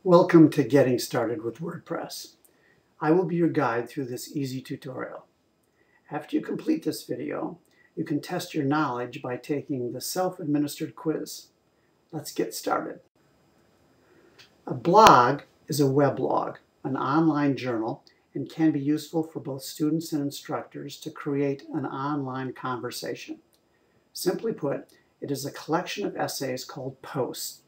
Welcome to Getting Started with WordPress. I will be your guide through this easy tutorial. After you complete this video, you can test your knowledge by taking the self-administered quiz. Let's get started. A blog is a weblog, an online journal, and can be useful for both students and instructors to create an online conversation. Simply put, it is a collection of essays called posts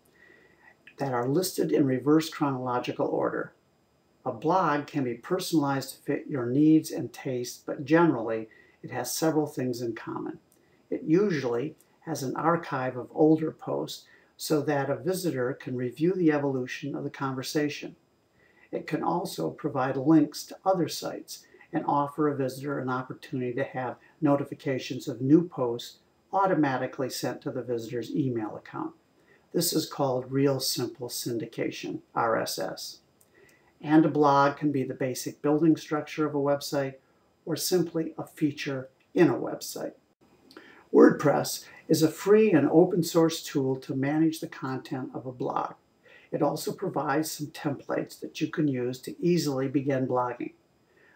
that are listed in reverse chronological order. A blog can be personalized to fit your needs and tastes, but generally it has several things in common. It usually has an archive of older posts so that a visitor can review the evolution of the conversation. It can also provide links to other sites and offer a visitor an opportunity to have notifications of new posts automatically sent to the visitor's email account. This is called Real Simple Syndication, RSS. And a blog can be the basic building structure of a website or simply a feature in a website. WordPress is a free and open source tool to manage the content of a blog. It also provides some templates that you can use to easily begin blogging.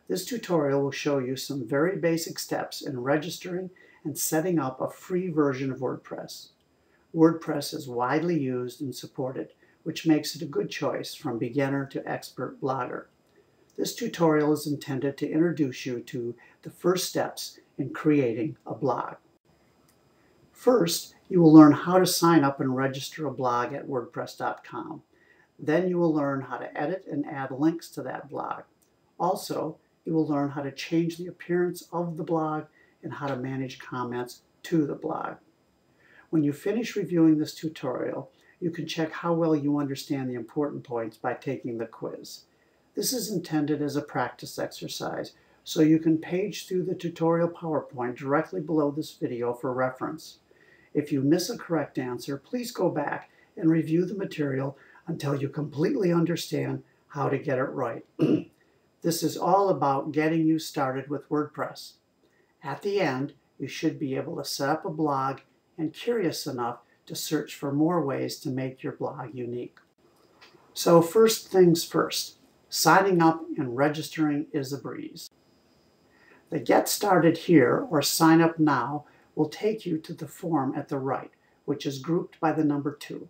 This tutorial will show you some very basic steps in registering and setting up a free version of WordPress. WordPress is widely used and supported, which makes it a good choice from beginner to expert blogger. This tutorial is intended to introduce you to the first steps in creating a blog. First, you will learn how to sign up and register a blog at wordpress.com. Then you will learn how to edit and add links to that blog. Also, you will learn how to change the appearance of the blog and how to manage comments to the blog. When you finish reviewing this tutorial, you can check how well you understand the important points by taking the quiz. This is intended as a practice exercise, so you can page through the tutorial PowerPoint directly below this video for reference. If you miss a correct answer, please go back and review the material until you completely understand how to get it right. This is all about getting you started with WordPress. At the end, you should be able to set up a blog and curious enough to search for more ways to make your blog unique. So first things first, signing up and registering is a breeze. The Get Started Here or Sign Up Now will take you to the form at the right, which is grouped by the number 2.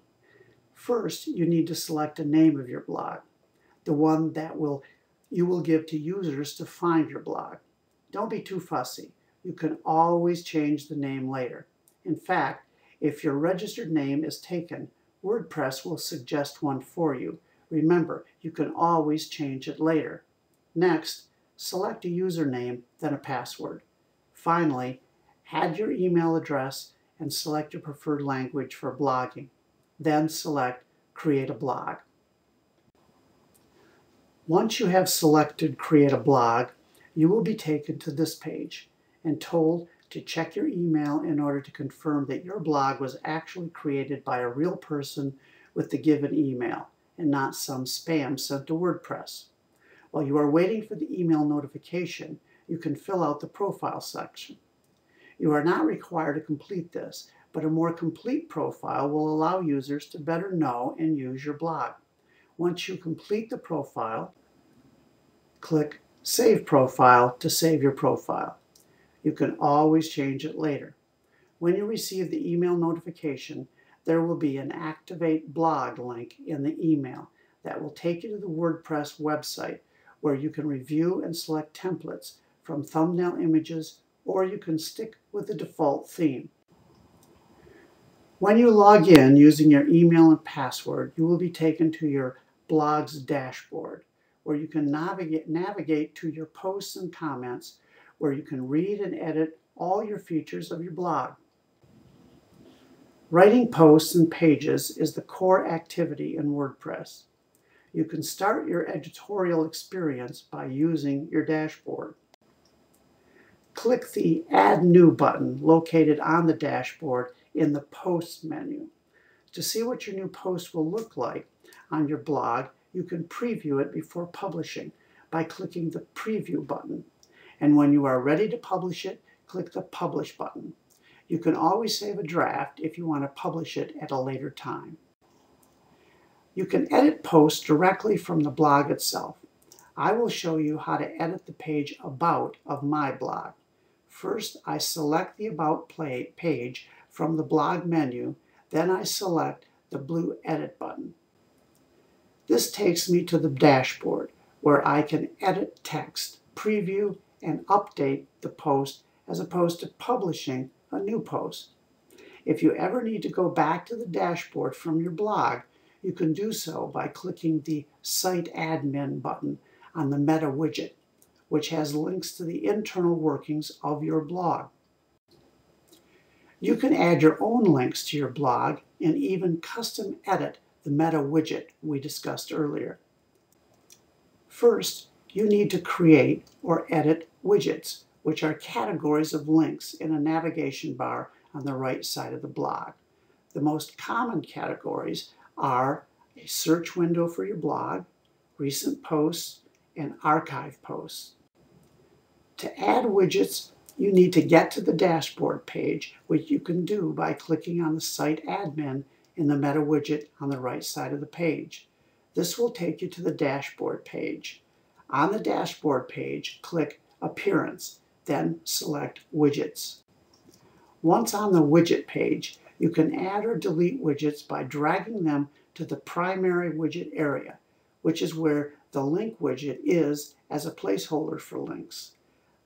First, you need to select a name of your blog, the one that you will give to users to find your blog. Don't be too fussy. You can always change the name later. In fact, if your registered name is taken, WordPress will suggest one for you. Remember, you can always change it later. Next, select a username, then a password. Finally, add your email address and select your preferred language for blogging. Then select Create a Blog. Once you have selected Create a Blog, you will be taken to this page and told to check your email in order to confirm that your blog was actually created by a real person with the given email and not some spam sent to WordPress. While you are waiting for the email notification, you can fill out the profile section. You are not required to complete this, but a more complete profile will allow users to better know and use your blog. Once you complete the profile, click Save Profile to save your profile. You can always change it later. When you receive the email notification, there will be an Activate Blog link in the email that will take you to the WordPress website where you can review and select templates from thumbnail images, or you can stick with the default theme. When you log in using your email and password, you will be taken to your blog's dashboard where you can navigate to your posts and comments, where you can read and edit all your features of your blog. Writing posts and pages is the core activity in WordPress. You can start your editorial experience by using your dashboard. Click the Add New button located on the dashboard in the Posts menu. To see what your new post will look like on your blog, you can preview it before publishing by clicking the Preview button. And when you are ready to publish it, click the Publish button. You can always save a draft if you want to publish it at a later time. You can edit posts directly from the blog itself. I will show you how to edit the page About of my blog. First, I select the About page from the blog menu, then I select the blue Edit button. This takes me to the dashboard, where I can edit text, preview, and update the post as opposed to publishing a new post. If you ever need to go back to the dashboard from your blog, you can do so by clicking the Site Admin button on the Meta widget, which has links to the internal workings of your blog. You can add your own links to your blog and even custom edit the Meta widget we discussed earlier. First, you need to create or edit widgets, which are categories of links in a navigation bar on the right side of the blog. The most common categories are a search window for your blog, recent posts, and archive posts. To add widgets, you need to get to the dashboard page, which you can do by clicking on the Site Admin in the Meta widget on the right side of the page. This will take you to the dashboard page. On the dashboard page, click Appearance, then select Widgets. Once on the widget page, you can add or delete widgets by dragging them to the primary widget area, which is where the link widget is as a placeholder for links.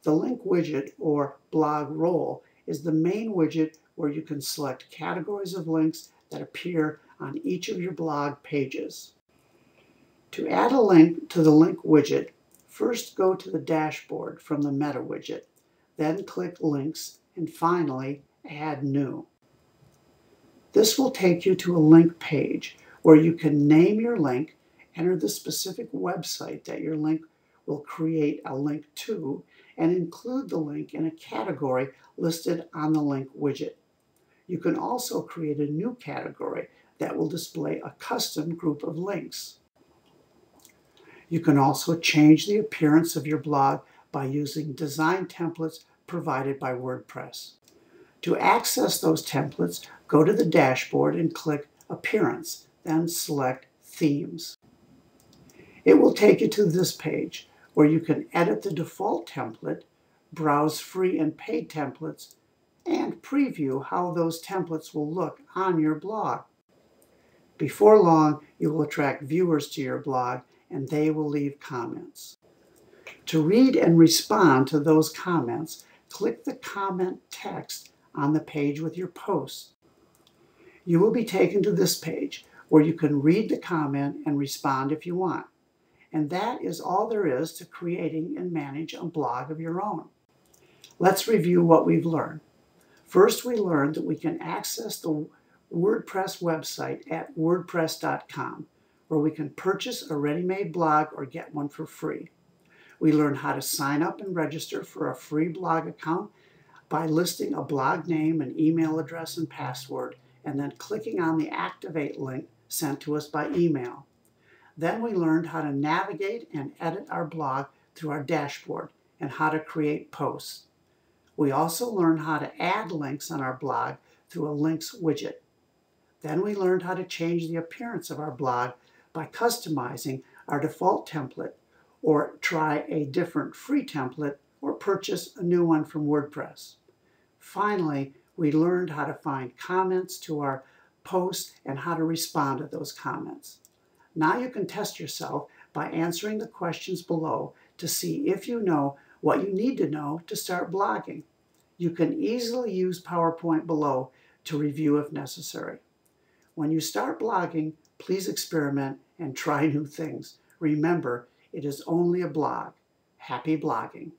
The link widget, or blog role, is the main widget where you can select categories of links that appear on each of your blog pages. To add a link to the link widget, first go to the dashboard from the Meta widget, then click Links, and finally Add New. This will take you to a link page where you can name your link, enter the specific website that your link will create a link to, and include the link in a category listed on the link widget. You can also create a new category that will display a custom group of links. You can also change the appearance of your blog by using design templates provided by WordPress. To access those templates, go to the dashboard and click Appearance, then select Themes. It will take you to this page where you can edit the default template, browse free and paid templates, and preview how those templates will look on your blog. Before long, you will attract viewers to your blog and they will leave comments. To read and respond to those comments, click the comment text on the page with your post. You will be taken to this page where you can read the comment and respond if you want. And that is all there is to creating and manage a blog of your own. Let's review what we've learned. First, we learned that we can access the WordPress website at wordpress.com, where we can purchase a ready-made blog or get one for free. We learned how to sign up and register for a free blog account by listing a blog name and email address and password, and then clicking on the Activate link sent to us by email. Then we learned how to navigate and edit our blog through our dashboard and how to create posts. We also learned how to add links on our blog through a links widget. Then we learned how to change the appearance of our blog by customizing our default template, or try a different free template, or purchase a new one from WordPress. Finally, we learned how to find comments to our posts and how to respond to those comments. Now you can test yourself by answering the questions below to see if you know what you need to know to start blogging. You can easily use PowerPoint below to review if necessary. When you start blogging, please experiment and try new things. Remember, it is only a blog. Happy blogging.